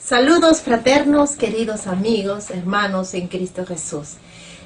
Saludos fraternos, queridos amigos, hermanos en Cristo Jesús.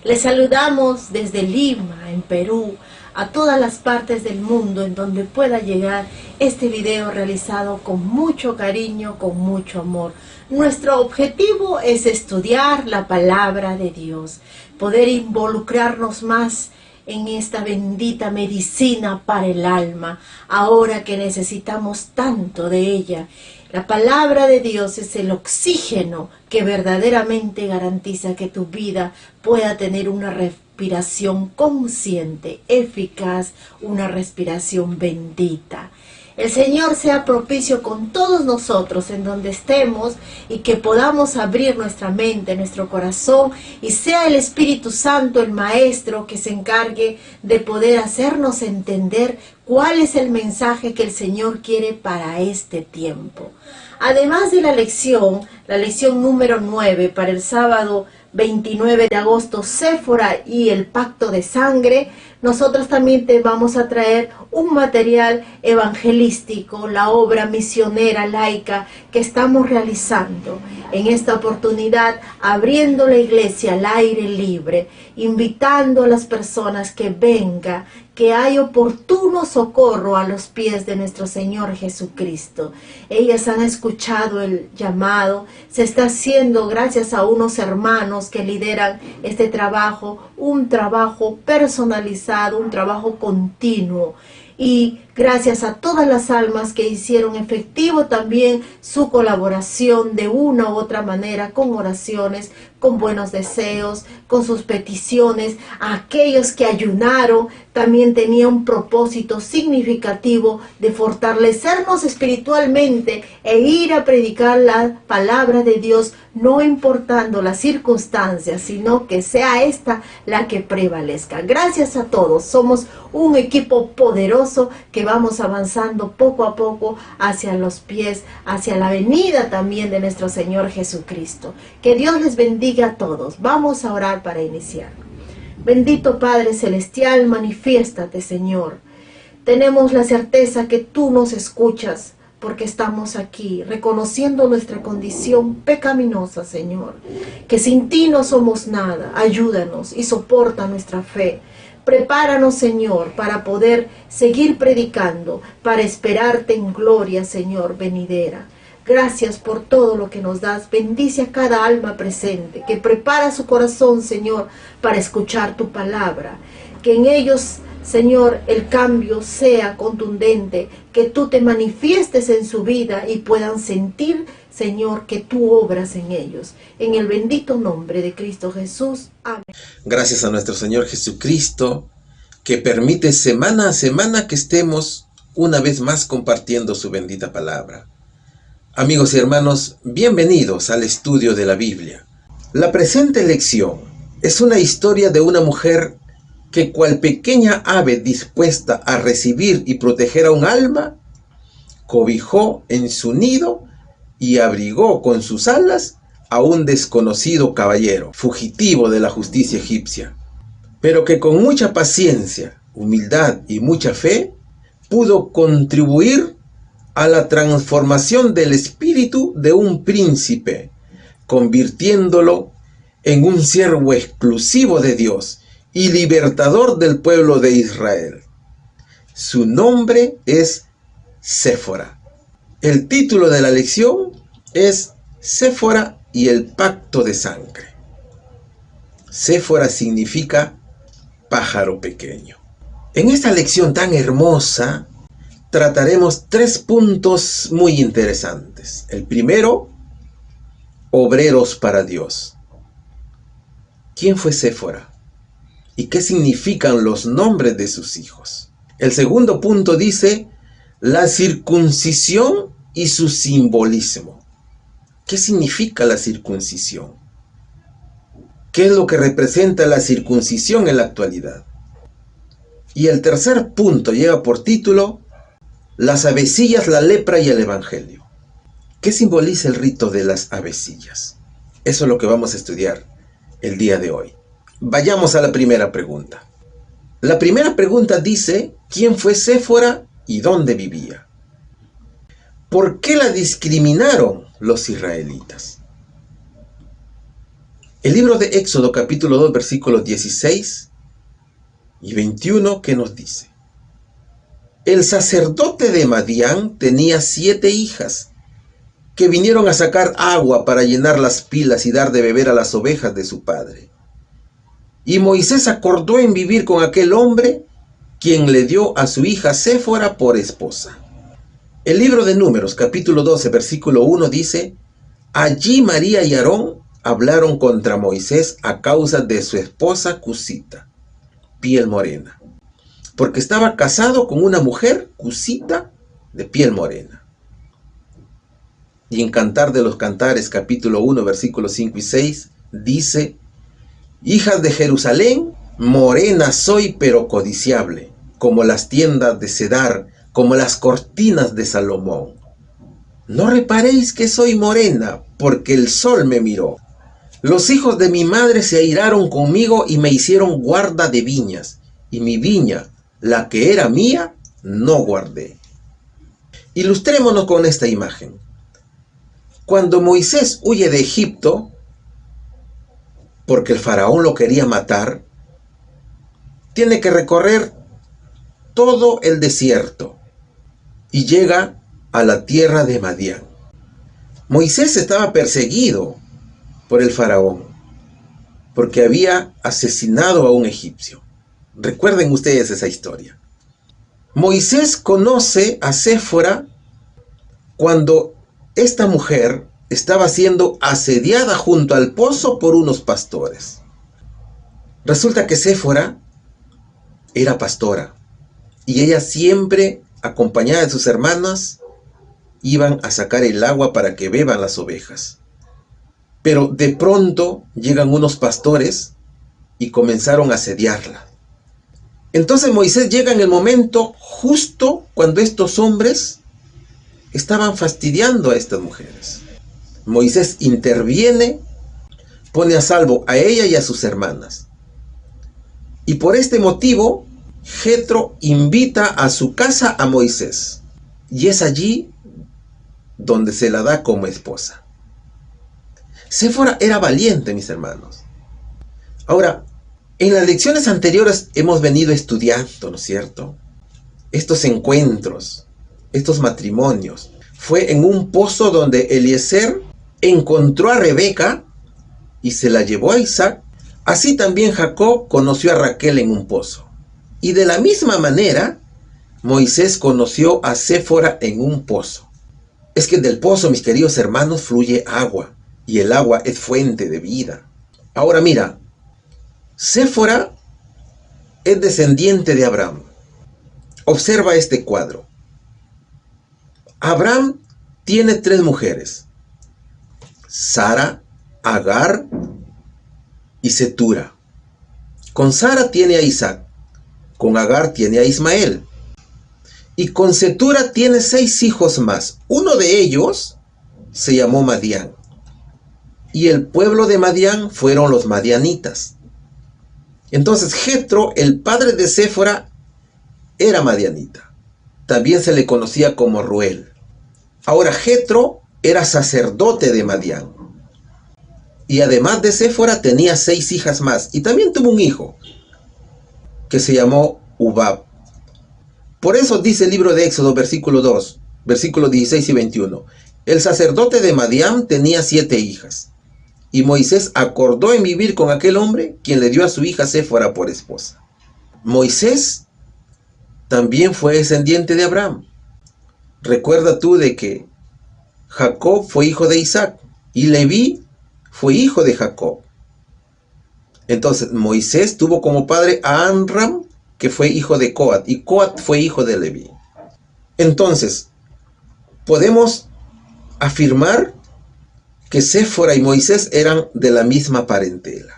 Les saludamos desde Lima, en Perú, a todas las partes del mundo en donde pueda llegar este video realizado con mucho cariño, con mucho amor. Nuestro objetivo es estudiar la palabra de Dios, poder involucrarnos más en esta bendita medicina para el alma, ahora que necesitamos tanto de ella. La palabra de Dios es el oxígeno que verdaderamente garantiza que tu vida pueda tener una respiración consciente, eficaz, una respiración bendita. El Señor sea propicio con todos nosotros en donde estemos y que podamos abrir nuestra mente, nuestro corazón, y sea el Espíritu Santo el Maestro que se encargue de poder hacernos entender cuál es el mensaje que el Señor quiere para este tiempo. Además de la lección número 9 para el sábado 29 de agosto, Séfora y el pacto de sangre, nosotros también te vamos a traer un material evangelístico, la obra misionera laica que estamos realizando en esta oportunidad, abriendo la iglesia al aire libre, invitando a las personas que vengan, que hay oportuno socorro a los pies de nuestro Señor Jesucristo. Ellas han escuchado el llamado, se está haciendo gracias a unos hermanos que lideran este trabajo, un trabajo personalizado, un trabajo continuo. Y gracias a todas las almas que hicieron efectivo también su colaboración de una u otra manera, con oraciones, con buenos deseos, con sus peticiones. A aquellos que ayunaron también tenía un propósito significativo de fortalecernos espiritualmente e ir a predicar la palabra de Dios, no importando las circunstancias, sino que sea esta la que prevalezca. Gracias a todos, somos un equipo poderoso que vamos avanzando poco a poco hacia los pies, hacia la venida también de nuestro Señor Jesucristo. Que Dios les bendiga a todos. Vamos a orar para iniciar. Bendito Padre Celestial, manifiéstate, Señor. Tenemos la certeza que tú nos escuchas, porque estamos aquí, reconociendo nuestra condición pecaminosa, Señor, que sin ti no somos nada. Ayúdanos y soporta nuestra fe. Prepáranos, Señor, para poder seguir predicando, para esperarte en gloria, Señor, venidera. Gracias por todo lo que nos das. Bendice a cada alma presente, que prepara su corazón, Señor, para escuchar tu palabra. Que en ellos, Señor, el cambio sea contundente, que tú te manifiestes en su vida y puedan sentir, Señor, que tú obras en ellos. En el bendito nombre de Cristo Jesús. Amén. Gracias a nuestro Señor Jesucristo, que permite semana a semana que estemos una vez más compartiendo su bendita palabra. Amigos y hermanos, bienvenidos al estudio de la Biblia. La presente lección es una historia de una mujer que, cual pequeña ave dispuesta a recibir y proteger a un alma, cobijó en su nido y abrigó con sus alas a un desconocido caballero, fugitivo de la justicia egipcia, pero que con mucha paciencia, humildad y mucha fe, pudo contribuir a la transformación del espíritu de un príncipe, convirtiéndolo en un siervo exclusivo de Dios y libertador del pueblo de Israel. Su nombre es Séfora. El título de la lección es Séfora y el pacto de sangre. Séfora significa pájaro pequeño. En esta lección tan hermosa trataremos 3 puntos muy interesantes. El primero, obreros para Dios. ¿Quién fue Séfora? ¿Y qué significan los nombres de sus hijos? El segundo punto dice, la circuncisión y su simbolismo. ¿Qué significa la circuncisión? ¿Qué es lo que representa la circuncisión en la actualidad? Y el tercer punto lleva por título, las avecillas, la lepra y el evangelio. ¿Qué simboliza el rito de las avecillas? Eso es lo que vamos a estudiar el día de hoy. Vayamos a la primera pregunta. La primera pregunta dice, ¿quién fue Séfora y dónde vivía? ¿Por qué la discriminaron los israelitas. El libro de Éxodo capítulo 2 versículos 16 y 21 que nos dice: el sacerdote de Madián tenía 7 hijas que vinieron a sacar agua para llenar las pilas y dar de beber a las ovejas de su padre. Y Moisés acordó en vivir con aquel hombre, quien le dio a su hija Séfora por esposa. El libro de Números capítulo 12 versículo 1 dice: allí María y Aarón hablaron contra Moisés a causa de su esposa cusita, piel morena, porque estaba casado con una mujer cusita de piel morena. Y en Cantar de los Cantares capítulo 1 versículos 5 y 6 dice: hijas de Jerusalén, morena soy pero codiciable, como las tiendas de Cedar, como las cortinas de Salomón. No reparéis que soy morena, porque el sol me miró. Los hijos de mi madre se airaron conmigo y me hicieron guarda de viñas, y mi viña, la que era mía, no guardé. Ilustrémonos con esta imagen. Cuando Moisés huye de Egipto, porque el faraón lo quería matar, tiene que recorrer todo el desierto y llega a la tierra de Madián. Moisés estaba perseguido por el faraón porque había asesinado a un egipcio. Recuerden ustedes esa historia. Moisés conoce a Séfora cuando esta mujer estaba siendo asediada junto al pozo por unos pastores. Resulta que Séfora era pastora y ella siempre, acompañada de sus hermanas, iban a sacar el agua para que beban las ovejas. Pero de pronto llegan unos pastores y comenzaron a asediarla. Entonces Moisés llega en el momento justo cuando estos hombres estaban fastidiando a estas mujeres. Moisés interviene, pone a salvo a ella y a sus hermanas. Y por este motivo, Jetro invita a su casa a Moisés. Y es allí donde se la da como esposa. Séfora era valiente, mis hermanos. Ahora, en las lecciones anteriores hemos venido estudiando, ¿no es cierto?, estos encuentros, estos matrimonios. Fue en un pozo donde Eliezer encontró a Rebeca y se la llevó a Isaac. Así también Jacob conoció a Raquel en un pozo. Y de la misma manera, Moisés conoció a Séfora en un pozo. Es que del pozo, mis queridos hermanos, fluye agua. Y el agua es fuente de vida. Ahora mira, Séfora es descendiente de Abraham. Observa este cuadro. Abraham tiene 3 mujeres: Sara, Agar y Cetura. Con Sara tiene a Isaac, con Agar tiene a Ismael, y con Cetura tiene 6 hijos más. Uno de ellos se llamó Madián, y el pueblo de Madián fueron los madianitas. Entonces Jetro, el padre de Séfora, era madianita. También se le conocía como Ruel. Ahora Jetro era sacerdote de Madián. Y además de Séfora tenía 6 hijas más. Y también tuvo un hijo que se llamó Hubab. Por eso dice el libro de Éxodo, versículo 2, versículos 16 y 21. El sacerdote de Madián tenía 7 hijas. Y Moisés acordó en vivir con aquel hombre, quien le dio a su hija Séfora por esposa. Moisés también fue descendiente de Abraham. Recuerda tú de que Jacob fue hijo de Isaac y Leví fue hijo de Jacob. Entonces Moisés tuvo como padre a Amram, que fue hijo de Coat, y Coat fue hijo de Leví. Entonces, podemos afirmar que Séfora y Moisés eran de la misma parentela.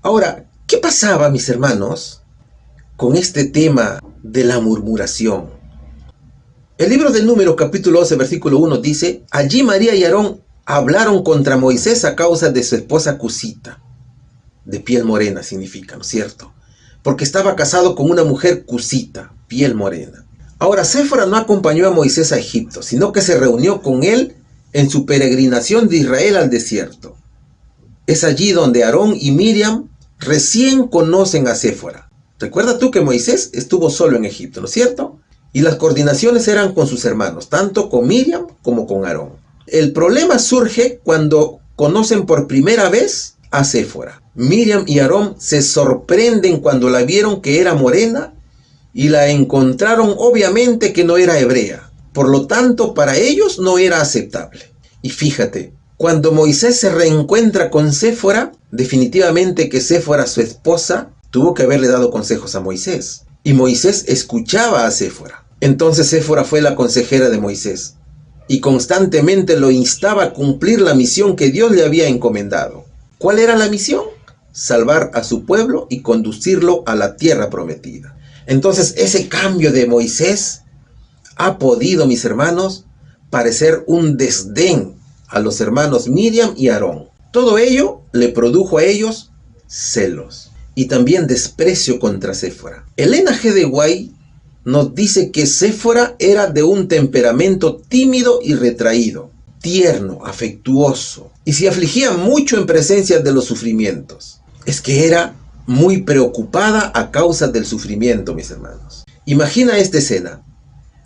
Ahora, ¿qué pasaba, mis hermanos, con este tema de la murmuración? El libro de Números, capítulo 12, versículo 1 dice: allí María y Aarón hablaron contra Moisés a causa de su esposa cusita. De piel morena significa, ¿no es cierto? Porque estaba casado con una mujer cusita, piel morena. Ahora, Séfora no acompañó a Moisés a Egipto, sino que se reunió con él en su peregrinación de Israel al desierto. Es allí donde Aarón y Miriam recién conocen a Séfora. Recuerda tú que Moisés estuvo solo en Egipto, ¿no es cierto? Y las coordinaciones eran con sus hermanos, tanto con Miriam como con Aarón. El problema surge cuando conocen por primera vez a Séfora. Miriam y Aarón se sorprenden cuando la vieron que era morena y la encontraron obviamente que no era hebrea. Por lo tanto, para ellos no era aceptable. Y fíjate, cuando Moisés se reencuentra con Séfora, definitivamente que Séfora, su esposa, tuvo que haberle dado consejos a Moisés. Y Moisés escuchaba a Séfora. Entonces Séfora fue la consejera de Moisés y constantemente lo instaba a cumplir la misión que Dios le había encomendado. ¿Cuál era la misión? Salvar a su pueblo y conducirlo a la tierra prometida. Entonces ese cambio de Moisés ha podido, mis hermanos, parecer un desdén a los hermanos Miriam y Aarón. Todo ello le produjo a ellos celos y también desprecio contra Séfora. Elena G. de White nos dice que Séfora era de un temperamento tímido y retraído, tierno, afectuoso, y se afligía mucho en presencia de los sufrimientos. Es que era muy preocupada a causa del sufrimiento, mis hermanos. Imagina esta escena.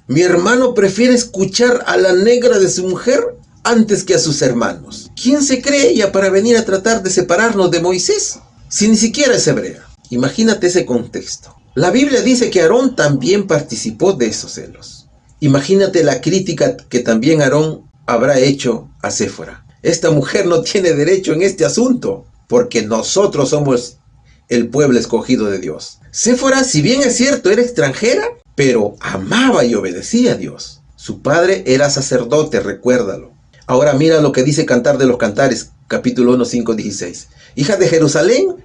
Mi hermano prefiere escuchar a la negra de su mujer antes que a sus hermanos. ¿Quién se cree ella para venir a tratar de separarnos de Moisés? Si ni siquiera es hebrea. Imagínate ese contexto. La Biblia dice que Aarón también participó de esos celos. Imagínate la crítica que también Aarón habrá hecho a Séfora. Esta mujer no tiene derecho en este asunto, porque nosotros somos el pueblo escogido de Dios. Séfora, si bien es cierto, era extranjera, pero amaba y obedecía a Dios. Su padre era sacerdote, recuérdalo. Ahora mira lo que dice Cantar de los Cantares, capítulo 1, 5, 16. Hija de Jerusalén,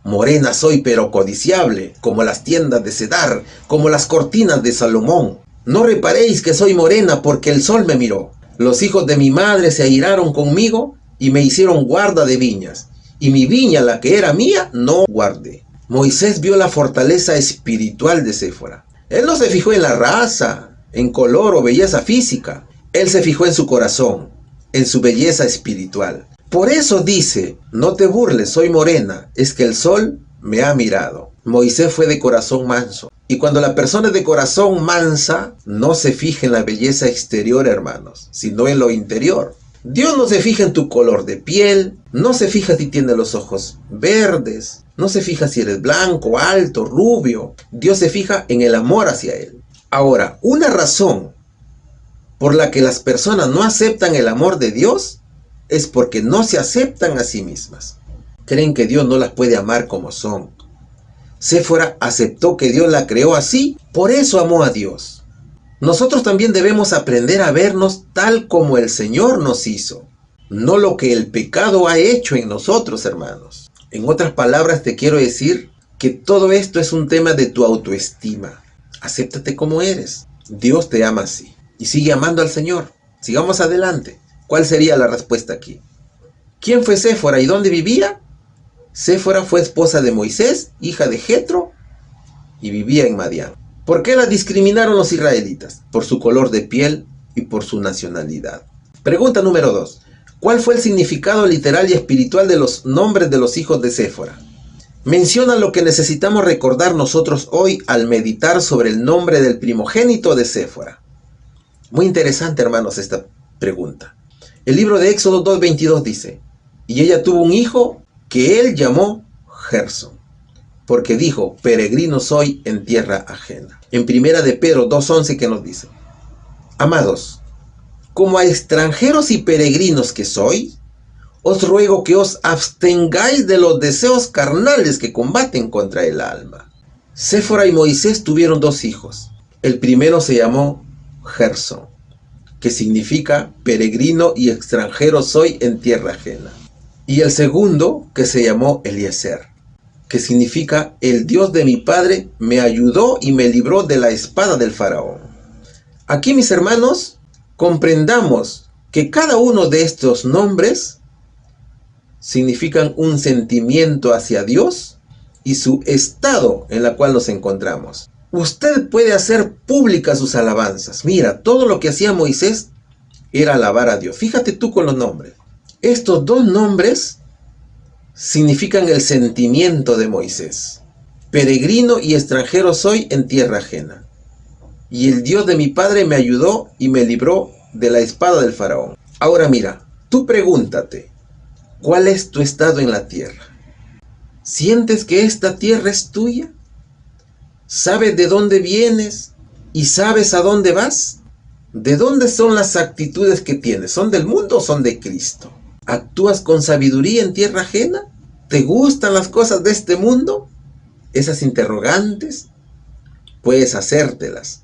morena soy pero codiciable, como las tiendas de Cedar, como las cortinas de Salomón. No reparéis que soy morena porque el sol me miró. Los hijos de mi madre se airaron conmigo y me hicieron guarda de viñas. Y mi viña, la que era mía, no guardé. Moisés vio la fortaleza espiritual de Séfora. Él no se fijó en la raza, en color o belleza física. Él se fijó en su corazón, en su belleza espiritual. Por eso dice, no te burles, soy morena, es que el sol me ha mirado. Moisés fue de corazón manso. Y cuando la persona es de corazón mansa, no se fija en la belleza exterior, hermanos, sino en lo interior. Dios no se fija en tu color de piel, no se fija si tienes los ojos verdes, no se fija si eres blanco, alto, rubio. Dios se fija en el amor hacia Él. Ahora, una razón por la que las personas no aceptan el amor de Dios es porque no se aceptan a sí mismas. Creen que Dios no las puede amar como son. Séfora aceptó que Dios la creó así, por eso amó a Dios. Nosotros también debemos aprender a vernos tal como el Señor nos hizo, no lo que el pecado ha hecho en nosotros, hermanos. En otras palabras, te quiero decir que todo esto es un tema de tu autoestima. Acéptate como eres. Dios te ama así. Y sigue amando al Señor. Sigamos adelante. ¿Cuál sería la respuesta aquí? ¿Quién fue Séfora y dónde vivía? Séfora fue esposa de Moisés, hija de Jetro, y vivía en Madián. ¿Por qué la discriminaron los israelitas? Por su color de piel y por su nacionalidad. Pregunta número 2. ¿Cuál fue el significado literal y espiritual de los nombres de los hijos de Séfora? Menciona lo que necesitamos recordar nosotros hoy al meditar sobre el nombre del primogénito de Séfora. Muy interesante, hermanos, esta pregunta. El libro de Éxodo 2:22 dice, y ella tuvo un hijo que él llamó Gersón, porque dijo, peregrino soy en tierra ajena. En primera de Pedro 2:11 que nos dice, amados, como a extranjeros y peregrinos que sois, os ruego que os abstengáis de los deseos carnales que combaten contra el alma. Séfora y Moisés tuvieron 2 hijos. El primero se llamó Gersón, que significa peregrino y extranjero soy en tierra ajena. Y el segundo, que se llamó Eliezer, que significa el Dios de mi padre me ayudó y me libró de la espada del faraón. Aquí, mis hermanos, comprendamos que cada uno de estos nombres significan un sentimiento hacia Dios y su estado en el cual nos encontramos. Usted puede hacer públicas sus alabanzas. Mira, todo lo que hacía Moisés era alabar a Dios. Fíjate tú con los nombres. Estos dos nombres significan el sentimiento de Moisés. Peregrino y extranjero soy en tierra ajena. Y el Dios de mi padre me ayudó y me libró de la espada del faraón. Ahora mira, tú pregúntate, ¿cuál es tu estado en la tierra? ¿Sientes que esta tierra es tuya? ¿Sabes de dónde vienes y sabes a dónde vas? ¿De dónde son las actitudes que tienes? ¿Son del mundo o son de Cristo? ¿Actúas con sabiduría en tierra ajena? ¿Te gustan las cosas de este mundo? Esas interrogantes, puedes hacértelas.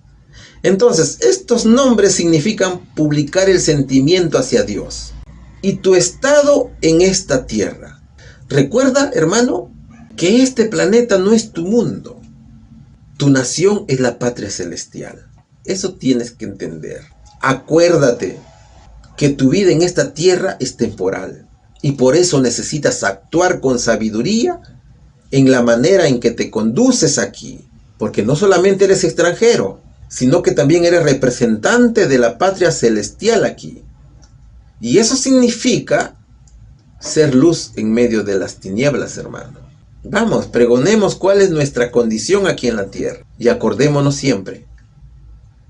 Entonces, estos nombres significan publicar el sentimiento hacia Dios y tu estado en esta tierra. Recuerda, hermano, que este planeta no es tu mundo. Tu nación es la patria celestial. Eso tienes que entender. Acuérdate que tu vida en esta tierra es temporal y por eso necesitas actuar con sabiduría en la manera en que te conduces aquí, porque no solamente eres extranjero, sino que también eres representante de la patria celestial aquí. Y eso significa ser luz en medio de las tinieblas, hermano. Vamos, pregonemos cuál es nuestra condición aquí en la tierra. Y acordémonos siempre,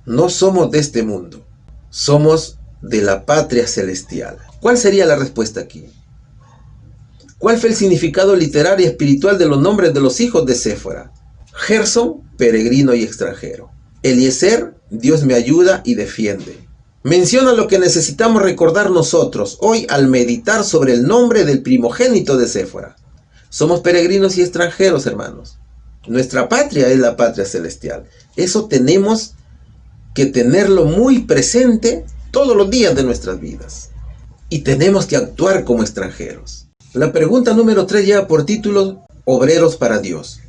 no somos de este mundo, somos de la patria celestial. ¿Cuál sería la respuesta aquí? ¿Cuál fue el significado literario y espiritual de los nombres de los hijos de Séfora? Gersón, peregrino y extranjero. Eliezer, Dios me ayuda y defiende. Menciona lo que necesitamos recordar nosotros hoy al meditar sobre el nombre del primogénito de Séfora. Somos peregrinos y extranjeros, hermanos. Nuestra patria es la patria celestial. Eso tenemos que tenerlo muy presente todos los días de nuestras vidas. Y tenemos que actuar como extranjeros. La pregunta número 3 lleva por título Obreros para Dios.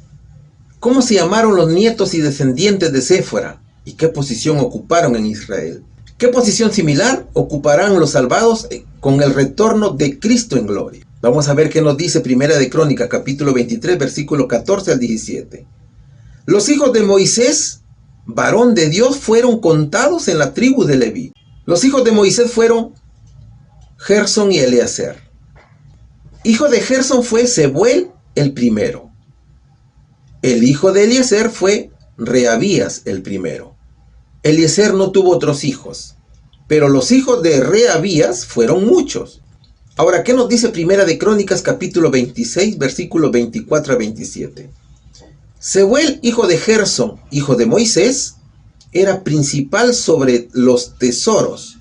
¿Cómo se llamaron los nietos y descendientes de Séfora? ¿Y qué posición ocuparon en Israel? ¿Qué posición similar ocuparán los salvados con el retorno de Cristo en gloria? Vamos a ver qué nos dice Primera de Crónicas, capítulo 23, versículo 14 al 17. Los hijos de Moisés, varón de Dios, fueron contados en la tribu de Leví. Los hijos de Moisés fueron Gersón y Eliezer. Hijo de Gersón fue Sebuel el primero. El hijo de Eliezer fue Reabías el primero. Eliezer no tuvo otros hijos, pero los hijos de Reabías fueron muchos. Ahora, ¿qué nos dice Primera de Crónicas, capítulo 26, versículos 24 a 27? Sebuel, hijo de Gersón, hijo de Moisés, era principal sobre los tesoros.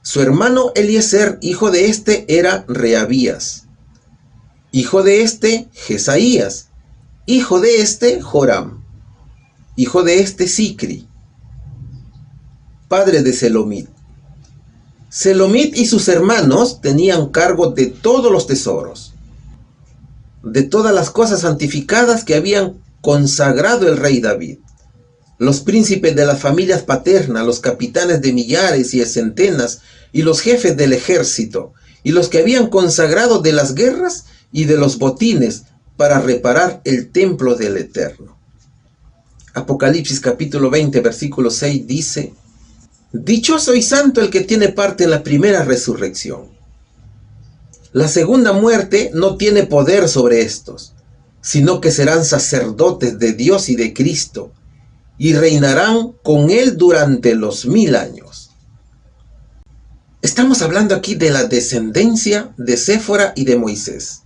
Su hermano Eliezer, hijo de este, era Reabías. Hijo de este, Jesaías. Hijo de este, Joram. Hijo de este, Sicri. Padre de Selomit. Selomit y sus hermanos tenían cargo de todos los tesoros, de todas las cosas santificadas que habían consagrado el rey David. Los príncipes de las familias paternas, los capitanes de millares y de centenas, y los jefes del ejército, y los que habían consagrado de las guerras y de los botines para reparar el templo del Eterno. Apocalipsis capítulo 20, versículo 6 dice: Dichoso y santo el que tiene parte en la primera resurrección. La segunda muerte no tiene poder sobre estos, sino que serán sacerdotes de Dios y de Cristo, y reinarán con él durante los 1000 años. Estamos hablando aquí de la descendencia de Séfora y de Moisés.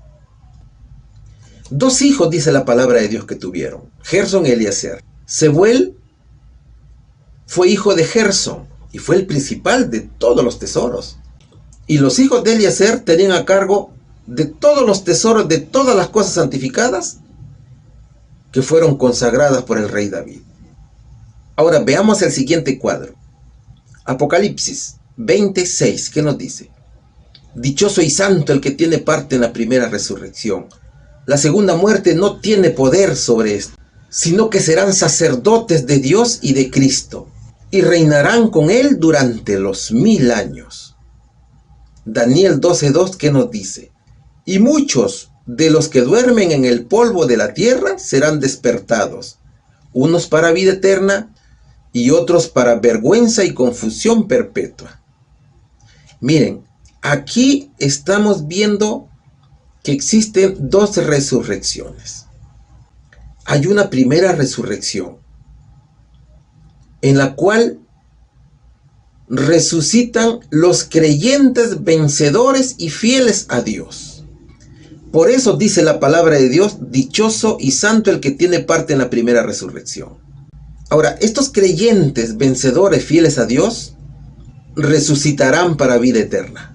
Dos hijos, dice la palabra de Dios, que tuvieron, Gersón y Eliezer. Sebuel fue hijo de Gersón y fue el principal de todos los tesoros. Y los hijos de Eliezer tenían a cargo de todos los tesoros, de todas las cosas santificadas que fueron consagradas por el rey David. Ahora veamos el siguiente cuadro. Apocalipsis 26, ¿qué nos dice? Dichoso y santo el que tiene parte en la primera resurrección. La segunda muerte no tiene poder sobre esto, sino que serán sacerdotes de Dios y de Cristo, y reinarán con él durante los 1000 años. Daniel 12:2, ¿qué nos dice? Y muchos de los que duermen en el polvo de la tierra serán despertados, unos para vida eterna y otros para vergüenza y confusión perpetua. Miren, aquí estamos viendo que existen dos resurrecciones. Hay una primera resurrección en la cual resucitan los creyentes vencedores y fieles a Dios. Por eso dice la palabra de Dios: dichoso y santo el que tiene parte en la primera resurrección. Ahora, estos creyentes vencedores fieles a Dios resucitarán para vida eterna.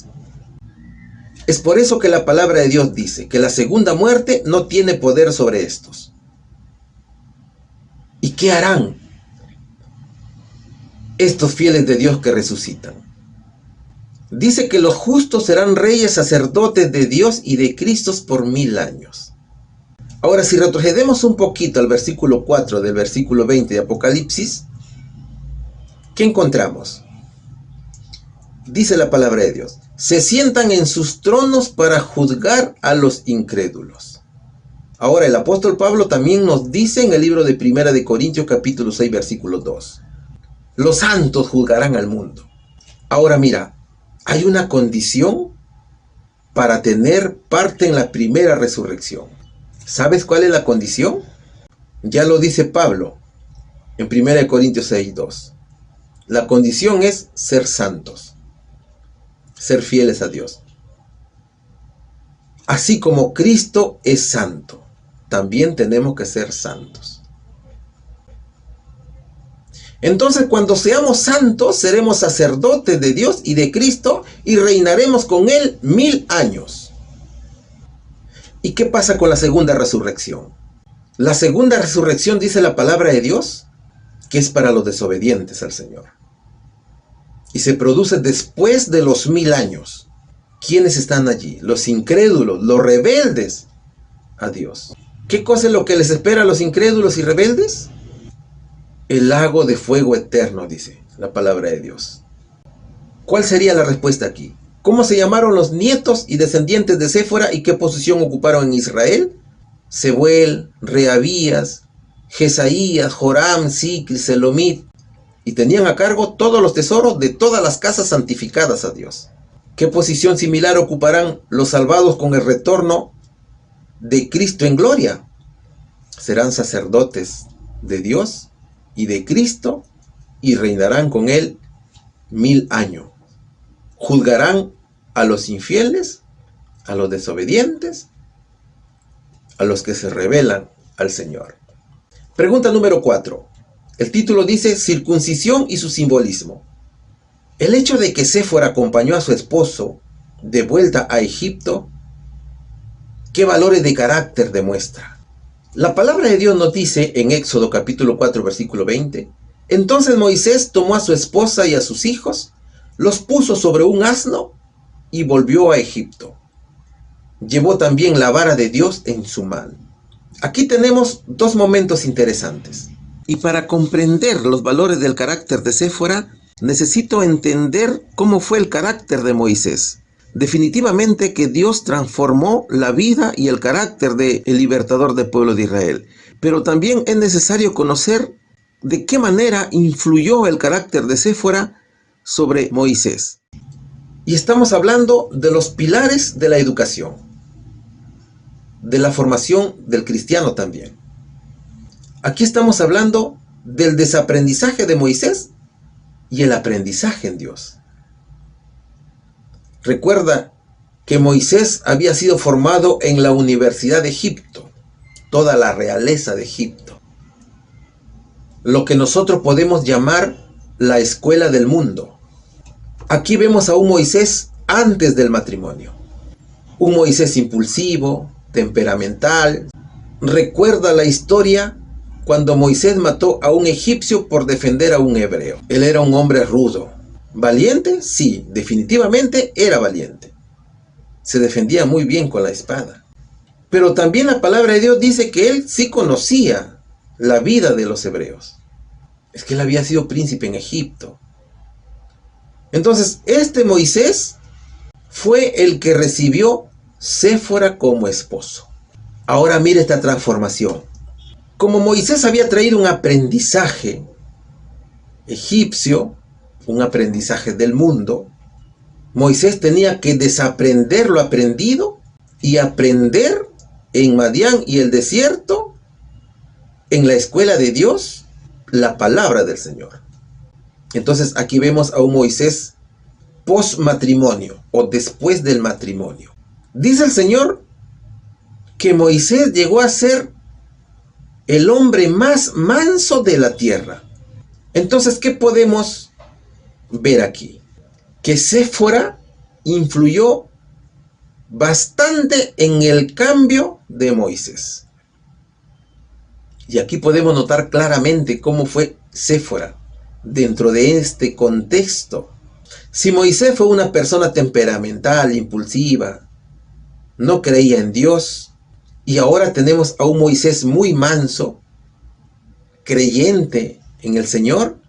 Es por eso que la palabra de Dios dice que la segunda muerte no tiene poder sobre estos. ¿Y qué harán estos fieles de Dios que resucitan? Dice que los justos serán reyes sacerdotes de Dios y de Cristo por 1000 años. Ahora, si retrocedemos un poquito al versículo 4 del versículo 20 de Apocalipsis, ¿qué encontramos? Dice la palabra de Dios: se sientan en sus tronos para juzgar a los incrédulos. Ahora, el apóstol Pablo también nos dice en el libro de Primera de Corintios capítulo 6 versículo 2: los santos juzgarán al mundo. Ahora mira, hay una condición para tener parte en la primera resurrección. ¿Sabes cuál es la condición? Ya lo dice Pablo en 1 Corintios 6:2. La condición es ser santos, ser fieles a Dios. Así como Cristo es santo, también tenemos que ser santos. Entonces, cuando seamos santos, seremos sacerdotes de Dios y de Cristo y reinaremos con Él 1000 años. ¿Y qué pasa con la segunda resurrección? La segunda resurrección, dice la palabra de Dios, que es para los desobedientes al Señor. Y se produce después de los 1000 años. ¿Quiénes están allí? Los incrédulos, los rebeldes a Dios. ¿Qué cosa es lo que les espera a los incrédulos y rebeldes? El lago de fuego eterno, dice la palabra de Dios. ¿Cuál sería la respuesta aquí? ¿Cómo se llamaron los nietos y descendientes de Séfora y qué posición ocuparon en Israel? Sebuel, Reabías, Jesaías, Joram, Sicl, Selomit. Y tenían a cargo todos los tesoros de todas las casas santificadas a Dios. ¿Qué posición similar ocuparán los salvados con el retorno de Cristo en gloria? Serán sacerdotes de Dios y de Cristo y reinarán con Él 1000 años. Juzgarán a los infieles, a los desobedientes, a los que se rebelan al Señor. Pregunta número 4. El título dice: circuncisión y su simbolismo. El hecho de que Séfora acompañó a su esposo de vuelta a Egipto, ¿qué valores de carácter demuestra? La palabra de Dios nos dice en Éxodo capítulo 4 versículo 20: entonces Moisés tomó a su esposa y a sus hijos, los puso sobre un asno y volvió a Egipto. Llevó también la vara de Dios en su mano. Aquí tenemos dos momentos interesantes. Y para comprender los valores del carácter de Séfora, necesito entender cómo fue el carácter de Moisés. Definitivamente que Dios transformó la vida y el carácter del libertador del pueblo de Israel. Pero también es necesario conocer de qué manera influyó el carácter de Séfora sobre Moisés. Y estamos hablando de los pilares de la educación, de la formación del cristiano también. Aquí estamos hablando del desaprendizaje de Moisés y el aprendizaje en Dios. Recuerda que Moisés había sido formado en la Universidad de Egipto, toda la realeza de Egipto, lo que nosotros podemos llamar la escuela del mundo. Aquí vemos a un Moisés antes del matrimonio, un Moisés impulsivo, temperamental. Recuerda la historia cuando Moisés mató a un egipcio por defender a un hebreo. Él era un hombre rudo. ¿Valiente? Sí, definitivamente era valiente. Se defendía muy bien con la espada. Pero también la palabra de Dios dice que él sí conocía la vida de los hebreos. Es que él había sido príncipe en Egipto. Entonces, este Moisés fue el que recibió Séfora como esposo. Ahora mire esta transformación. Como Moisés había traído un aprendizaje egipcio, un aprendizaje del mundo, Moisés tenía que desaprender lo aprendido y aprender en Madián y el desierto, en la escuela de Dios, la palabra del Señor. Entonces aquí vemos a un Moisés post matrimonio o después del matrimonio. Dice el Señor que Moisés llegó a ser el hombre más manso de la tierra. Entonces, ¿qué podemos ver aquí? Que Séfora influyó bastante en el cambio de Moisés. Y aquí podemos notar claramente cómo fue Séfora dentro de este contexto. Si Moisés fue una persona temperamental, impulsiva, no creía en Dios, y ahora tenemos a un Moisés muy manso, creyente en el Señor,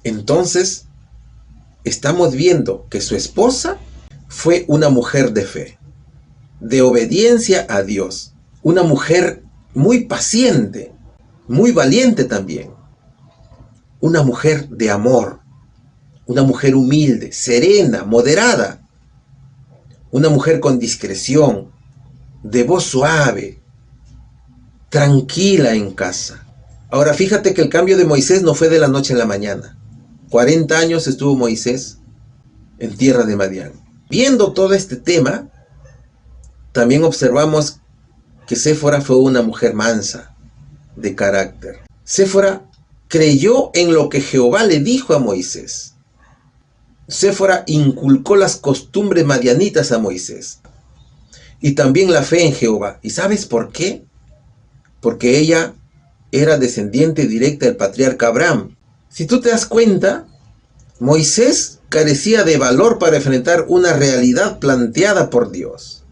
entonces estamos viendo que su esposa fue una mujer de fe, de obediencia a Dios, una mujer muy paciente, muy valiente también, una mujer de amor, una mujer humilde, serena, moderada, una mujer con discreción, de voz suave, tranquila en casa. Ahora fíjate que el cambio de Moisés no fue de la noche a la mañana. 40 años estuvo Moisés en tierra de Madián. Viendo todo este tema, también observamos que Séfora fue una mujer mansa, de carácter. Séfora creyó en lo que Jehová le dijo a Moisés. Séfora inculcó las costumbres madianitas a Moisés. Y también la fe en Jehová. ¿Y sabes por qué? Porque ella era descendiente directa del patriarca Abraham. Si tú te das cuenta, Moisés carecía de valor para enfrentar una realidad planteada por Dios.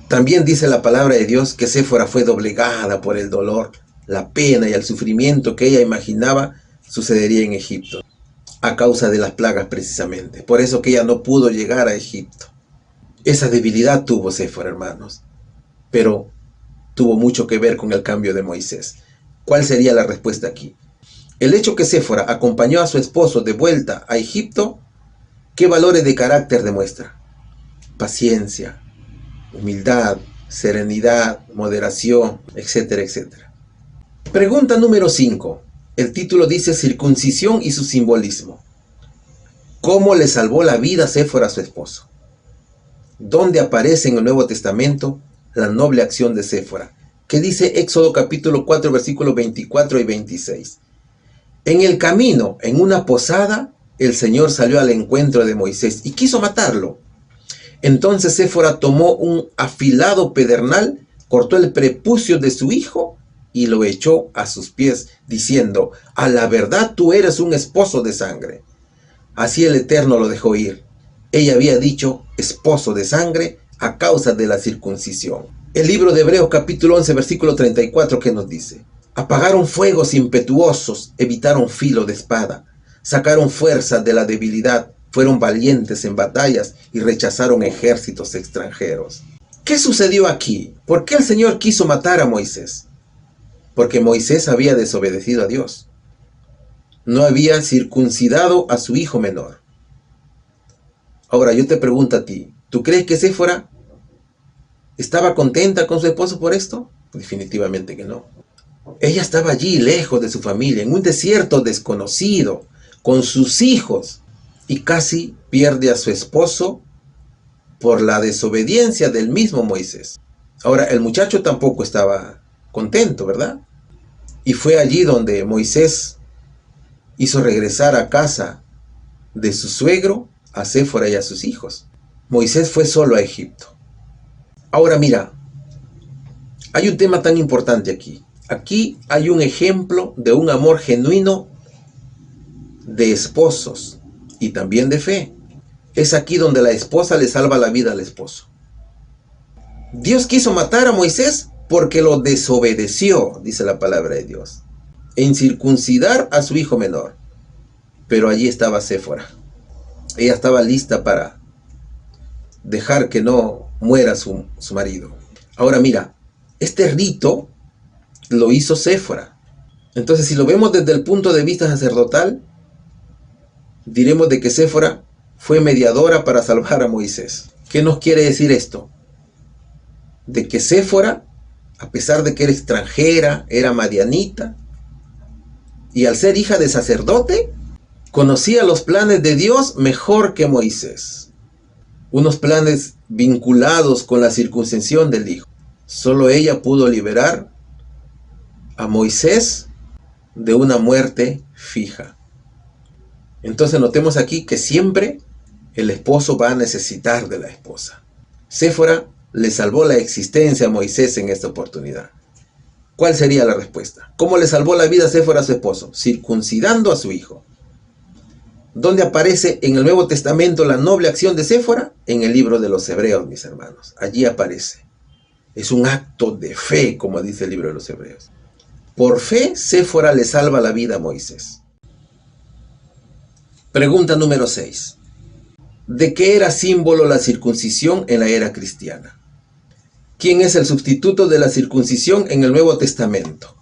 También dice la palabra de Dios que Séfora fue doblegada por el dolor, la pena y el sufrimiento que ella imaginaba sucedería en Egipto, a causa de las plagas precisamente. Por eso que ella no pudo llegar a Egipto. Esa debilidad tuvo Séfora, hermanos, pero tuvo mucho que ver con el cambio de Moisés. ¿Cuál sería la respuesta aquí? El hecho que Séfora acompañó a su esposo de vuelta a Egipto, ¿qué valores de carácter demuestra? Paciencia, humildad, serenidad, moderación, etcétera, etcétera. Pregunta número 5. El título dice circuncisión y su simbolismo. ¿Cómo le salvó la vida Séfora a su esposo? ¿Dónde aparece en el Nuevo Testamento la noble acción de Séfora? ¿Qué dice Éxodo capítulo 4, versículos 24 y 26? En el camino, en una posada, el Señor salió al encuentro de Moisés y quiso matarlo. Entonces Séfora tomó un afilado pedernal, cortó el prepucio de su hijo y lo echó a sus pies, diciendo: a la verdad tú eres un esposo de sangre. Así el Eterno lo dejó ir. Ella había dicho esposo de sangre a causa de la circuncisión. El libro de Hebreos capítulo 11 versículo 34 que nos dice: apagaron fuegos impetuosos, evitaron filo de espada, sacaron fuerza de la debilidad, fueron valientes en batallas y rechazaron ejércitos extranjeros. ¿Qué sucedió aquí? ¿Por qué el Señor quiso matar a Moisés? Porque Moisés había desobedecido a Dios. No había circuncidado a su hijo menor. Ahora yo te pregunto a ti, ¿tú crees que Séfora estaba contenta con su esposo por esto? Definitivamente que no. Ella estaba allí lejos de su familia, en un desierto desconocido, con sus hijos, y casi pierde a su esposo por la desobediencia del mismo Moisés. Ahora, el muchacho tampoco estaba contento, ¿verdad? Y fue allí donde Moisés hizo regresar a casa de su suegro a Séfora y a sus hijos. Moisés fue solo a Egipto. Ahora mira, hay un tema tan importante aquí. Aquí hay un ejemplo de un amor genuino de esposos y también de fe. Es aquí donde la esposa le salva la vida al esposo. Dios quiso matar a Moisés porque lo desobedeció, dice la palabra de Dios, en circuncidar a su hijo menor. Pero allí estaba Séfora. Ella estaba lista para dejar que no muera su marido. Ahora mira, este rito lo hizo Séfora. Entonces, si lo vemos desde el punto de vista sacerdotal, diremos de que Séfora fue mediadora para salvar a Moisés. ¿Qué nos quiere decir esto? De que Séfora, a pesar de que era extranjera, era madianita, y al ser hija de sacerdote, conocía los planes de Dios mejor que Moisés. Unos planes vinculados con la circuncisión del hijo. Solo ella pudo liberar a Moisés de una muerte fija. Entonces notemos aquí que siempre el esposo va a necesitar de la esposa. Séfora le salvó la existencia a Moisés en esta oportunidad. ¿Cuál sería la respuesta? ¿Cómo le salvó la vida Séfora a su esposo? Circuncidando a su hijo. ¿Dónde aparece en el Nuevo Testamento la noble acción de Séfora? En el libro de los Hebreos, mis hermanos. Allí aparece. Es un acto de fe, como dice el libro de los Hebreos. Por fe, Séfora le salva la vida a Moisés. Pregunta número 6. ¿De qué era símbolo la circuncisión en la era cristiana? ¿Quién es el sustituto de la circuncisión en el Nuevo Testamento?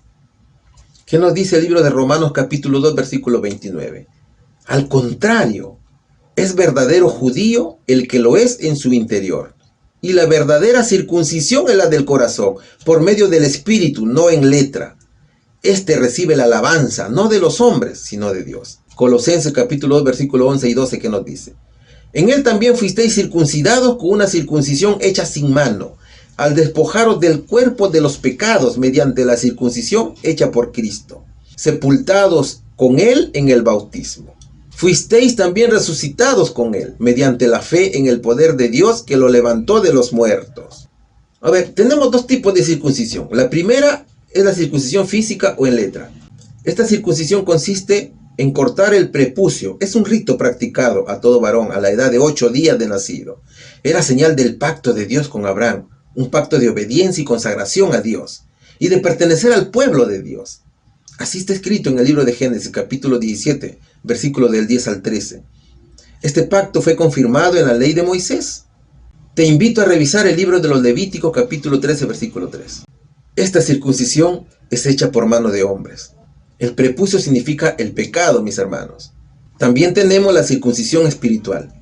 ¿Qué nos dice el libro de Romanos capítulo 2, versículo 29? Al contrario, es verdadero judío el que lo es en su interior. Y la verdadera circuncisión es la del corazón, por medio del Espíritu, no en letra. Este recibe la alabanza, no de los hombres, sino de Dios. Colosenses capítulo 2, versículo 11 y 12, ¿qué nos dice? En él también fuisteis circuncidados con una circuncisión hecha sin mano, al despojaros del cuerpo de los pecados mediante la circuncisión hecha por Cristo, sepultados con él en el bautismo. Fuisteis también resucitados con él, mediante la fe en el poder de Dios que lo levantó de los muertos. A ver, tenemos dos tipos de circuncisión. La primera es la circuncisión física o en letra. Esta circuncisión consiste en cortar el prepucio. Es un rito practicado a todo varón a la edad de 8 días de nacido. Era señal del pacto de Dios con Abraham, un pacto de obediencia y consagración a Dios, y de pertenecer al pueblo de Dios. Así está escrito en el libro de Génesis, capítulo 17, versículo del 10 al 13. Este pacto fue confirmado en la ley de Moisés. Te invito a revisar el libro de los Levíticos, capítulo 13, versículo 3. Esta circuncisión es hecha por mano de hombres. El prepucio significa el pecado, mis hermanos. También tenemos la circuncisión espiritual.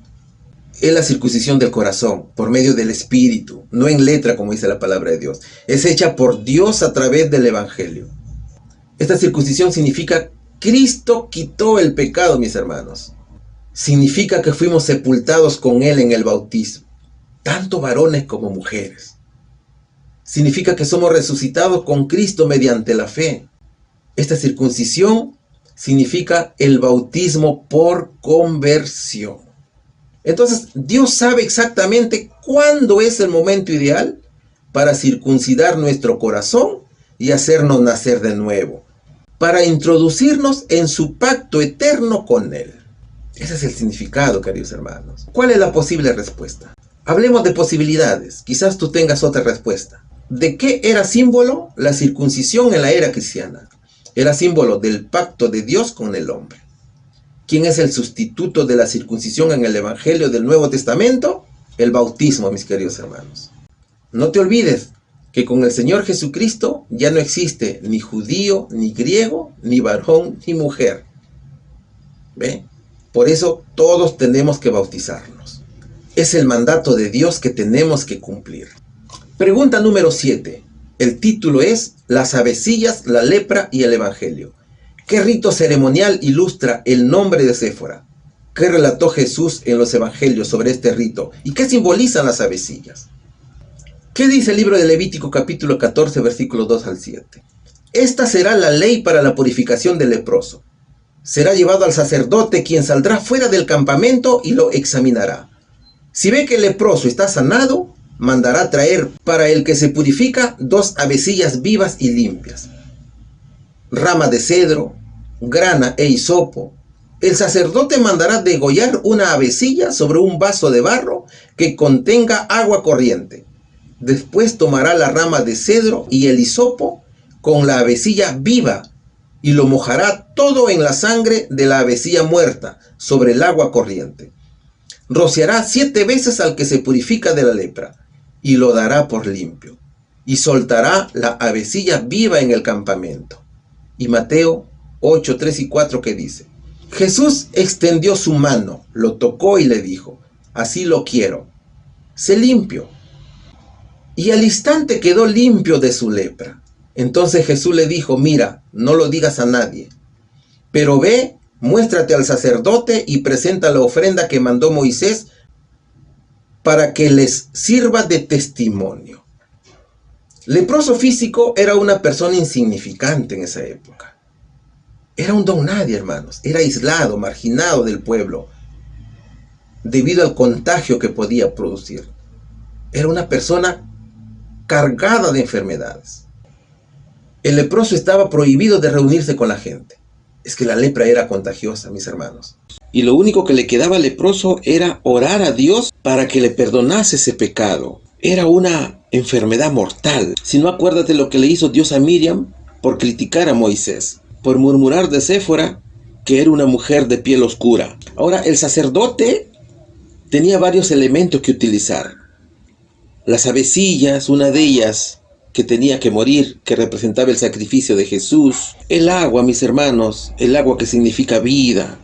Es la circuncisión del corazón, por medio del Espíritu, no en letra, como dice la palabra de Dios. Es hecha por Dios a través del Evangelio. Esta circuncisión significa Cristo quitó el pecado, mis hermanos. Significa que fuimos sepultados con Él en el bautismo, tanto varones como mujeres. Significa que somos resucitados con Cristo mediante la fe. Esta circuncisión significa el bautismo por conversión. Entonces, Dios sabe exactamente cuándo es el momento ideal para circuncidar nuestro corazón y hacernos nacer de nuevo, para introducirnos en su pacto eterno con Él. Ese es el significado, queridos hermanos. ¿Cuál es la posible respuesta? Hablemos de posibilidades. Quizás tú tengas otra respuesta. ¿De qué era símbolo la circuncisión en la era cristiana? Era símbolo del pacto de Dios con el hombre. ¿Quién es el sustituto de la circuncisión en el Evangelio del Nuevo Testamento? El bautismo, mis queridos hermanos. No te olvides que con el Señor Jesucristo ya no existe ni judío, ni griego, ni varón, ni mujer. ¿Ve? Por eso todos tenemos que bautizarnos. Es el mandato de Dios que tenemos que cumplir. Pregunta número 7. El título es Las avecillas, la lepra y el Evangelio. ¿Qué rito ceremonial ilustra el nombre de Séfora? ¿Qué relató Jesús en los evangelios sobre este rito? ¿Y qué simbolizan las avecillas? ¿Qué dice el libro de Levítico capítulo 14, versículos 2 al 7? Esta será la ley para la purificación del leproso. Será llevado al sacerdote, quien saldrá fuera del campamento y lo examinará. Si ve que el leproso está sanado, mandará traer para el que se purifica 2 avecillas vivas y limpias, rama de cedro, grana e hisopo. El sacerdote mandará degollar una avecilla sobre un vaso de barro que contenga agua corriente. Después tomará la rama de cedro y el hisopo con la avecilla viva y lo mojará todo en la sangre de la avecilla muerta sobre el agua corriente. Rociará 7 veces al que se purifica de la lepra y lo dará por limpio, y soltará la avecilla viva en el campamento. Y Mateo 8, 3 y 4 que dice: Jesús extendió su mano, lo tocó y le dijo: así lo quiero, sé limpio. Y al instante quedó limpio de su lepra. Entonces Jesús le dijo: mira, no lo digas a nadie, pero ve, muéstrate al sacerdote y presenta la ofrenda que mandó Moisés para que les sirva de testimonio. Leproso físico era una persona insignificante en esa época. Era un don nadie, hermanos. Era aislado, marginado del pueblo, debido al contagio que podía producir. Era una persona cargada de enfermedades. El leproso estaba prohibido de reunirse con la gente. Es que la lepra era contagiosa, mis hermanos. Y lo único que le quedaba al leproso era orar a Dios para que le perdonase ese pecado. Era una enfermedad mortal. Si no, acuérdate lo que le hizo Dios a Miriam por criticar a Moisés, por murmurar de Séfora, que era una mujer de piel oscura. Ahora, el sacerdote tenía varios elementos que utilizar. Las avecillas, una de ellas que tenía que morir, que representaba el sacrificio de Jesús. El agua, mis hermanos, el agua que significa vida.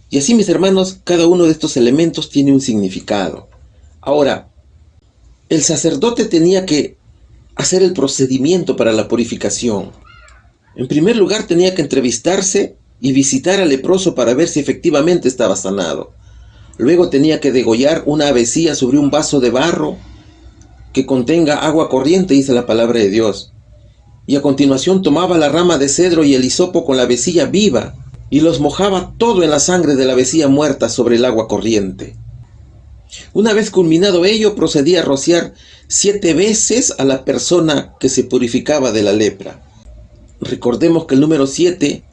Y así, mis hermanos, cada uno de estos elementos tiene un significado. Ahora, el sacerdote tenía que hacer el procedimiento para la purificación. En primer lugar, tenía que entrevistarse y visitar al leproso para ver si efectivamente estaba sanado. Luego tenía que degollar una avecilla sobre un vaso de barro que contenga agua corriente, dice la palabra de Dios. Y a continuación tomaba la rama de cedro y el hisopo con la avecilla viva y los mojaba todo en la sangre de la avecilla muerta sobre el agua corriente. Una vez culminado ello, procedía a rociar 7 veces a la persona que se purificaba de la lepra. Recordemos que el número 7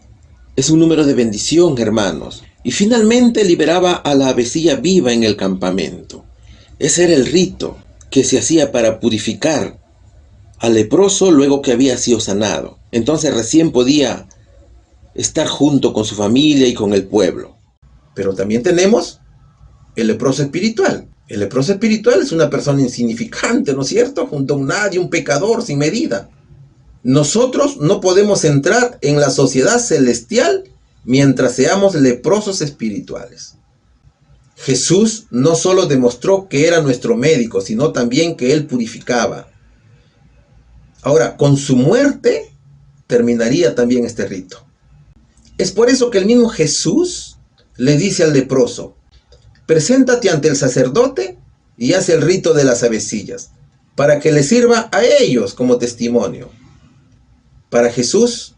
es un número de bendición, hermanos. Y finalmente liberaba a la avecilla viva en el campamento. Ese era el rito que se hacía para purificar al leproso luego que había sido sanado. Entonces recién podía estar junto con su familia y con el pueblo. Pero también tenemos el leproso espiritual. El leproso espiritual es una persona insignificante, ¿no es cierto? Junto a un nadie, un pecador sin medida. Nosotros no podemos entrar en la sociedad celestial mientras seamos leprosos espirituales. Jesús no solo demostró que era nuestro médico, sino también que Él purificaba. Ahora, con su muerte terminaría también este rito. Es por eso que el mismo Jesús le dice al leproso: preséntate ante el sacerdote y haz el rito de las avecillas, para que le sirva a ellos como testimonio. Para Jesús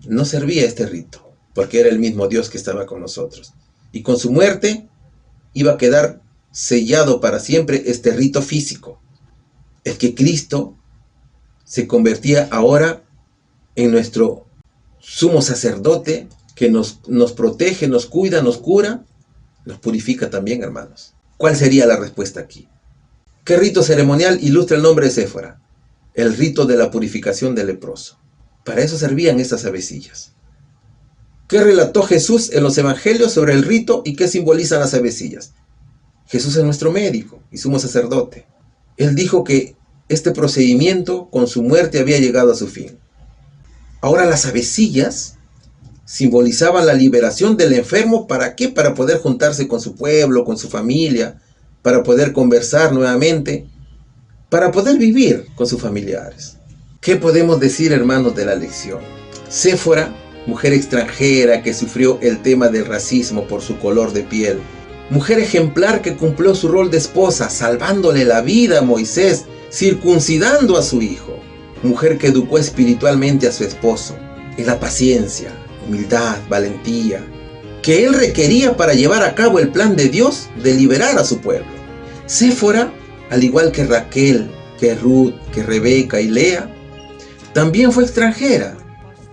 no servía este rito, porque era el mismo Dios que estaba con nosotros. Y con su muerte iba a quedar sellado para siempre este rito físico. El que Cristo se convertía ahora en nuestro sumo sacerdote, que nos protege, nos cuida, nos cura, nos purifica también, hermanos. ¿Cuál sería la respuesta aquí? ¿Qué rito ceremonial ilustra el nombre de Séfora? El rito de la purificación del leproso. Para eso servían estas avecillas. ¿Qué relató Jesús en los evangelios sobre el rito y qué simbolizan las avecillas? Jesús es nuestro médico y sumo sacerdote. Él dijo que este procedimiento con su muerte había llegado a su fin. Ahora las avecillas simbolizaban la liberación del enfermo. ¿Para qué? Para poder juntarse con su pueblo, con su familia, para poder conversar nuevamente, para poder vivir con sus familiares. ¿Qué podemos decir, hermanos, de la lección? Séfora, mujer extranjera que sufrió el tema del racismo por su color de piel. Mujer ejemplar que cumplió su rol de esposa, salvándole la vida a Moisés, circuncidando a su hijo. Mujer que educó espiritualmente a su esposo en la paciencia, humildad, valentía, que él requería para llevar a cabo el plan de Dios de liberar a su pueblo. Séfora, al igual que Raquel, que Ruth, que Rebeca y Lea, también fue extranjera.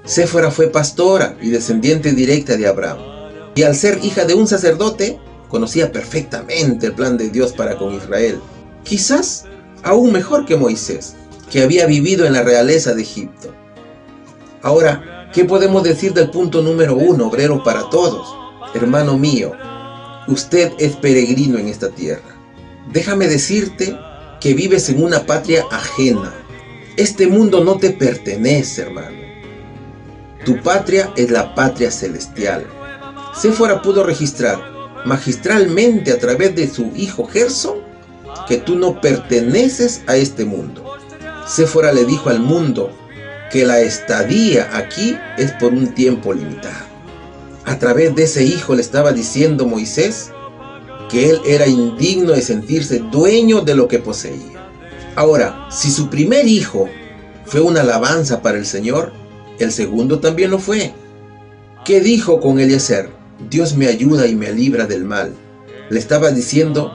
Séfora fue pastora y descendiente directa de Abraham. Y al ser hija de un sacerdote, conocía perfectamente el plan de Dios para con Israel. Quizás aún mejor que Moisés, que había vivido en la realeza de Egipto. Ahora, ¿qué podemos decir del punto número 1, obrero para todos? Hermano mío, usted es peregrino en esta tierra. Déjame decirte que vives en una patria ajena. Este mundo no te pertenece, hermano. Tu patria es la patria celestial. Séfora pudo registrar magistralmente a través de su hijo Gerson que tú no perteneces a este mundo. Séfora le dijo al mundo que la estadía aquí es por un tiempo limitado. A través de ese hijo le estaba diciendo Moisés que él era indigno de sentirse dueño de lo que poseía. Ahora, si su primer hijo fue una alabanza para el Señor, el segundo también lo fue. ¿Qué dijo con Eliezer? Dios me ayuda y me libra del mal. Le estaba diciendo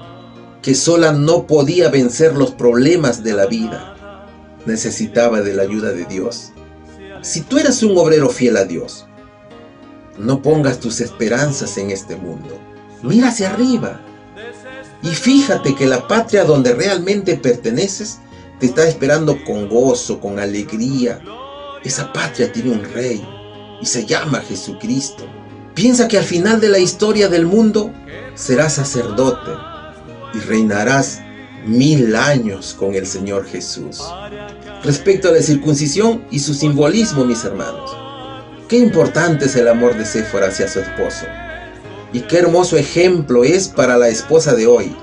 que sola no podía vencer los problemas de la vida. Necesitaba de la ayuda de Dios. Si tú eres un obrero fiel a Dios, no pongas tus esperanzas en este mundo. Mira hacia arriba y fíjate que la patria donde realmente perteneces te está esperando con gozo, con alegría. Esa patria tiene un rey y se llama Jesucristo. Piensa que al final de la historia del mundo serás sacerdote y reinarás 1000 años con el Señor Jesús. Respecto a la circuncisión y su simbolismo, mis hermanos, qué importante es el amor de Séfora hacia su esposo. Y qué hermoso ejemplo es para la esposa de hoy.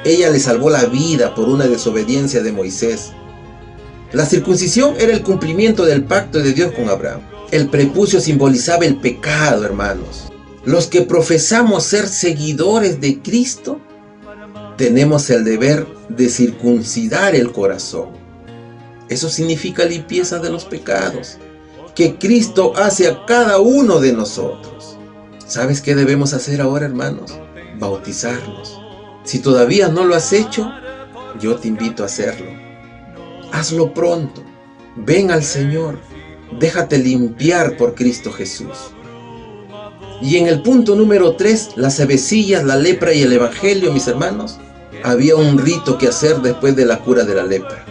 Ella le salvó la vida por una desobediencia de Moisés. La circuncisión era el cumplimiento del pacto de Dios con Abraham. El prepucio simbolizaba el pecado, hermanos. Los que profesamos ser seguidores de Cristo, tenemos el deber de circuncidar el corazón. Eso significa limpieza de los pecados que Cristo hace a cada uno de nosotros. ¿Sabes qué debemos hacer ahora, hermanos? Bautizarnos. Si todavía no lo has hecho, yo te invito a hacerlo. Hazlo pronto. Ven al Señor. Déjate limpiar por Cristo Jesús. Y en el punto número 3, las avecillas, la lepra y el evangelio, mis hermanos, había un rito que hacer después de la cura de la lepra,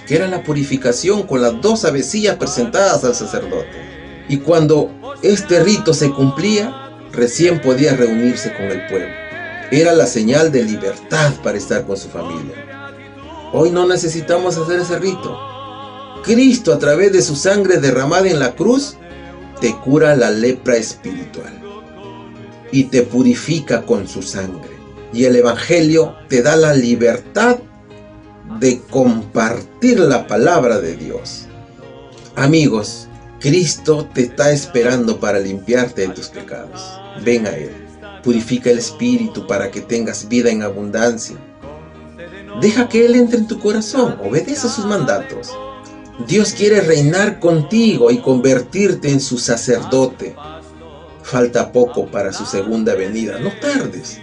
que era la purificación con las 2 avecillas presentadas al sacerdote. Y cuando este rito se cumplía, recién podía reunirse con el pueblo. Era la señal de libertad para estar con su familia. Hoy no necesitamos hacer ese rito. Cristo, a través de su sangre derramada en la cruz, te cura la lepra espiritual y te purifica con su sangre. Y el evangelio te da la libertad de compartir la palabra de Dios. Amigos, Cristo te está esperando para limpiarte de tus pecados. Ven a Él. Purifica el espíritu para que tengas vida en abundancia. Deja que Él entre en tu corazón. Obedece sus mandatos. Dios quiere reinar contigo y convertirte en su sacerdote. Falta poco para su segunda venida. No tardes.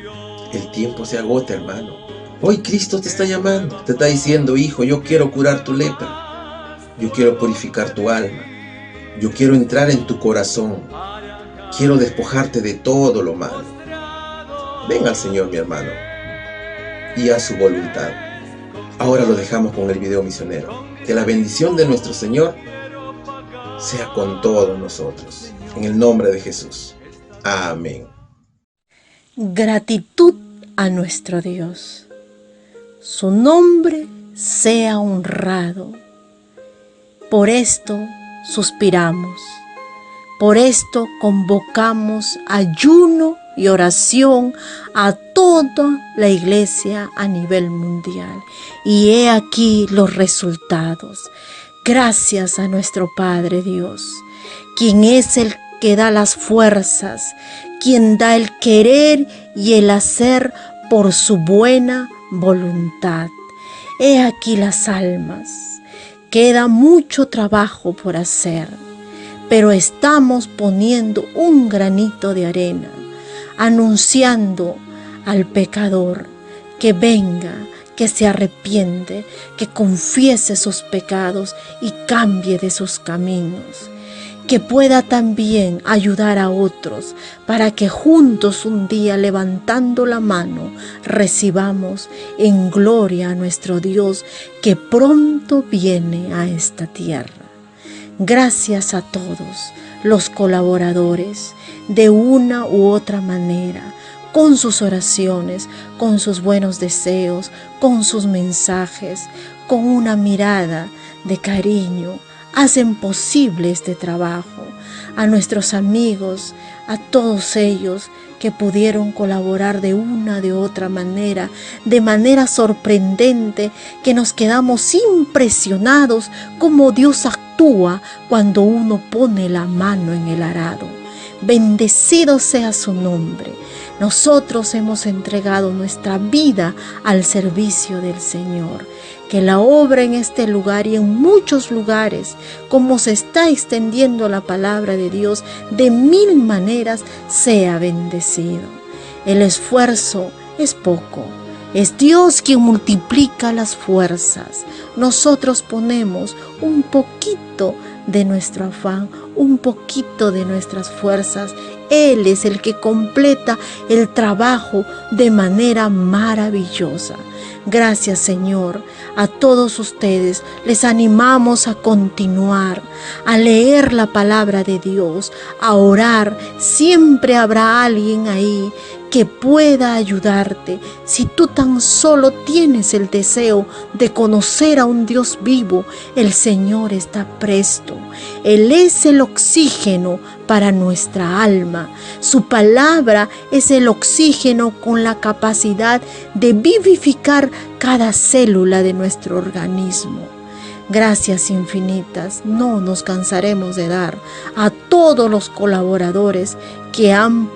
El tiempo se agota, hermano. Hoy Cristo te está llamando. Te está diciendo: hijo, yo quiero curar tu lepra. Yo quiero purificar tu alma. Yo quiero entrar en tu corazón. Quiero despojarte de todo lo malo. Ven al Señor, mi hermano, y haz su voluntad. Ahora lo dejamos con el video misionero. Que la bendición de nuestro Señor sea con todos nosotros. En el nombre de Jesús. Amén. Gratitud a nuestro Dios. Su nombre sea honrado. Por esto suspiramos. Por esto convocamos ayuno y oración a toda la iglesia a nivel mundial. Y he aquí los resultados. Gracias a nuestro Padre Dios, quien es el que da las fuerzas, quien da el querer y el hacer por su buena voluntad. He aquí las almas. Queda mucho trabajo por hacer, pero estamos poniendo un granito de arena, anunciando al pecador que venga, que se arrepiente, que confiese sus pecados y cambie de sus caminos, que pueda también ayudar a otros para que juntos un día, levantando la mano, recibamos en gloria a nuestro Dios que pronto viene a esta tierra. Gracias a todos los colaboradores, de una u otra manera, con sus oraciones, con sus buenos deseos, con sus mensajes, con una mirada de cariño hacen posible este trabajo, a nuestros amigos, a todos ellos que pudieron colaborar de una, de otra manera, de manera sorprendente, que nos quedamos impresionados cómo Dios actúa cuando uno pone la mano en el arado. Bendecido sea su nombre. Nosotros hemos entregado nuestra vida al servicio del Señor. Que la obra en este lugar y en muchos lugares, como se está extendiendo la palabra de Dios de mil maneras, sea bendecido. El esfuerzo es poco. Es Dios quien multiplica las fuerzas. Nosotros ponemos un poquito de nuestro afán, un poquito de nuestras fuerzas. Él es el que completa el trabajo de manera maravillosa. Gracias, Señor. A todos ustedes les animamos a continuar, a leer la palabra de Dios, a orar. Siempre habrá alguien ahí que pueda ayudarte. Si tú tan solo tienes el deseo de conocer a un Dios vivo, el Señor está presto. Él es el oxígeno para nuestra alma. Su palabra es el oxígeno con la capacidad de vivificar cada célula de nuestro organismo. Gracias infinitas, no nos cansaremos de dar a todos los colaboradores que han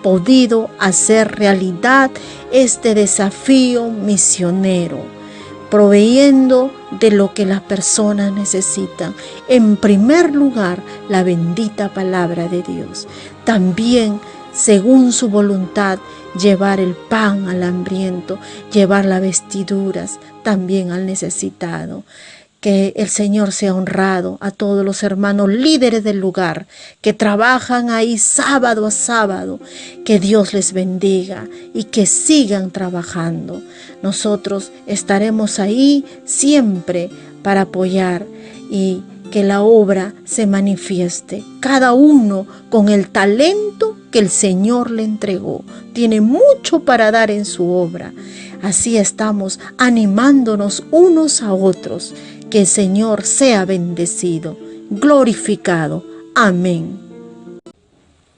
podido hacer realidad este desafío misionero, proveyendo de lo que las personas necesitan. En primer lugar, la bendita palabra de Dios. También, según su voluntad, llevar el pan al hambriento, llevar las vestiduras también al necesitado. Que el Señor sea honrado a todos los hermanos líderes del lugar que trabajan ahí sábado a sábado. Que Dios les bendiga y que sigan trabajando. Nosotros estaremos ahí siempre para apoyar y que la obra se manifieste. Cada uno con el talento que el Señor le entregó. Tiene mucho para dar en su obra. Así estamos animándonos unos a otros. Que el Señor sea bendecido, glorificado. Amén.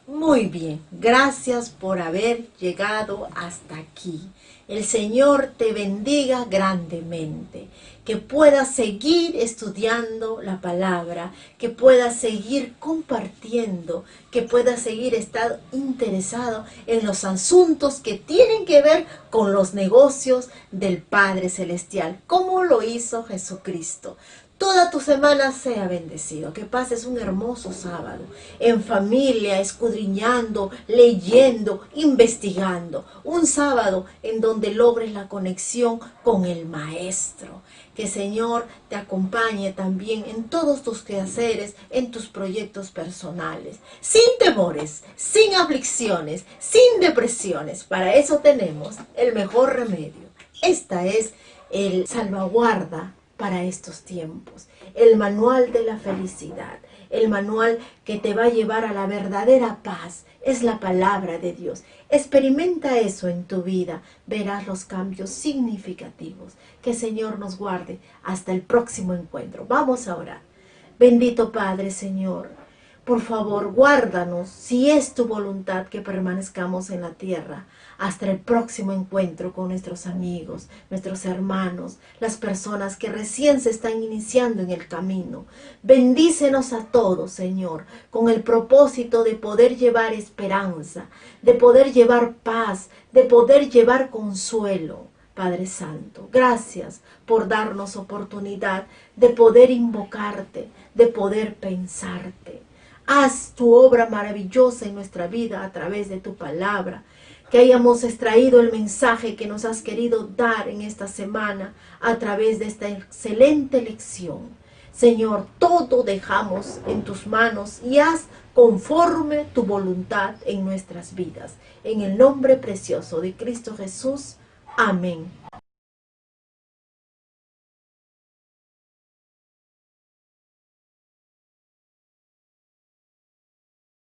Muy bien, gracias por haber llegado hasta aquí. El Señor te bendiga grandemente. Que puedas seguir estudiando la palabra, que puedas seguir compartiendo, que puedas seguir estar interesado en los asuntos que tienen que ver con los negocios del Padre Celestial, como lo hizo Jesucristo. Toda tu semana sea bendecido, que pases un hermoso sábado, en familia, escudriñando, leyendo, investigando. Un sábado en donde logres la conexión con el Maestro. Que el Señor te acompañe también en todos tus quehaceres, en tus proyectos personales. Sin temores, sin aflicciones, sin depresiones. Para eso tenemos el mejor remedio. Esta es el salvaguarda para estos tiempos, el manual de la felicidad, el manual que te va a llevar a la verdadera paz, es la palabra de Dios. Experimenta eso en tu vida, verás los cambios significativos. Que el Señor nos guarde hasta el próximo encuentro. Vamos a orar. Bendito Padre, Señor, por favor, guárdanos, si es tu voluntad que permanezcamos en la tierra, hasta el próximo encuentro con nuestros amigos, nuestros hermanos, las personas que recién se están iniciando en el camino. Bendícenos a todos, Señor, con el propósito de poder llevar esperanza, de poder llevar paz, de poder llevar consuelo. Padre Santo, gracias por darnos oportunidad de poder invocarte, de poder pensarte. Haz tu obra maravillosa en nuestra vida a través de tu palabra. Que hayamos extraído el mensaje que nos has querido dar en esta semana a través de esta excelente lección. Señor, todo dejamos en tus manos y haz conforme tu voluntad en nuestras vidas. En el nombre precioso de Cristo Jesús. Amén.